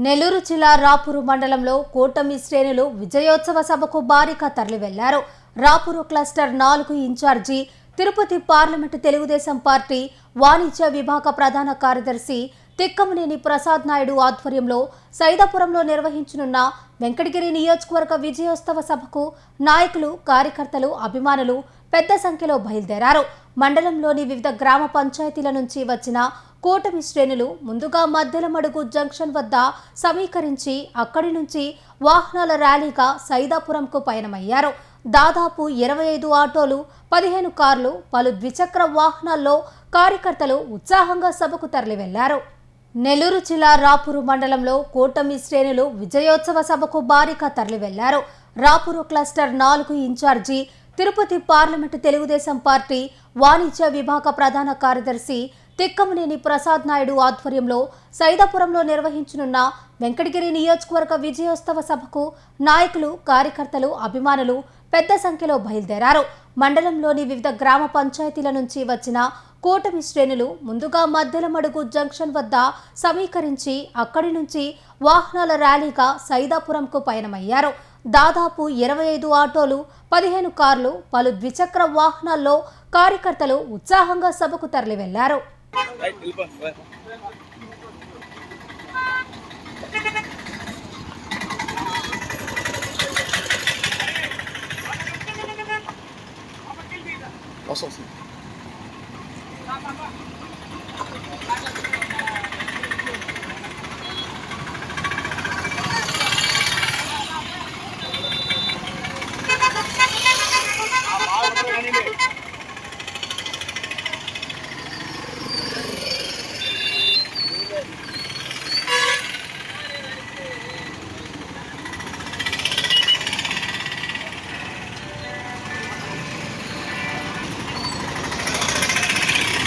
నెల్లూరు జిల్లా రాపూరు మండలంలో కూటమి శ్రేణులు విజయోత్సవ సభకు భారీగా తరలివెళ్లారు. Rapuru cluster 4 incharge, Tirupati parliament Telugu Desam party వాణిజ్య విభాగ ప్రధాన కార్యదర్శి తిక్కమనేని ప్రసాద్ నాయుడు ఆధ్వర్యంలో సైదాపురంలో నిర్వహించనున్న వెంకటగిరి నియోజకవర్గ విజయోత్సవ సభకు నాయకులు, కార్యకర్తలు, అభిమానులు పెద్ద సంఖ్యలో బయలుదేరారు. మండలంలోని వివిధ గ్రామ పంచాయతీల నుంచి వచ్చిన కూటమి శ్రేణులు ముందుగా మద్దెలమడుగు జంక్షన్ వద్ద సమీకరించి అక్కడి నుంచి వాహనాల ర్యాలీగా సైదాపురంకు పయనమయ్యారు. దాదాపు 25 ఆటోలు, 15 కార్లు, పలు ద్విచక్ర వాహనాల్లో కార్యకర్తలు ఉత్సాహంగా సభకు తరలివెళ్లారు. నెల్లూరు జిల్లా రాపూరు మండలంలో కూటమి శ్రేణులు విజయోత్సవ సభకు భారీగా తరలివెళ్లారు. Rapuru cluster 4 incharge, Tirupati parliament Telugu Desam party వాణిజ్య విభాగ ప్రధాన కార్యదర్శి తిక్కమనేని ప్రసాద్ నాయుడు ఆధ్వర్యంలో సైదాపురంలో నిర్వహించనున్న వెంకటగిరి నియోజకవర్గ విజయోత్సవ సభకు నాయకులు, కార్యకర్తలు, అభిమానులు పెద్ద సంఖ్యలో బయలుదేరారు. మండలంలోని వివిధ గ్రామ పంచాయతీల నుంచి వచ్చిన కూటమి శ్రేణులు ముందుగా మద్దెలమడుగు జంక్షన్ వద్ద సమీకరించి అక్కడి నుంచి వాహనాల ర్యాలీగా సైదాపురంకు పయనమయ్యారు. దాదాపు 25 ఆటోలు, 15 కార్లు, పలు ద్విచక్ర వాహనాల్లో కార్యకర్తలు ఉత్సాహంగా సభకు తరలివెళ్లారు. Awesome.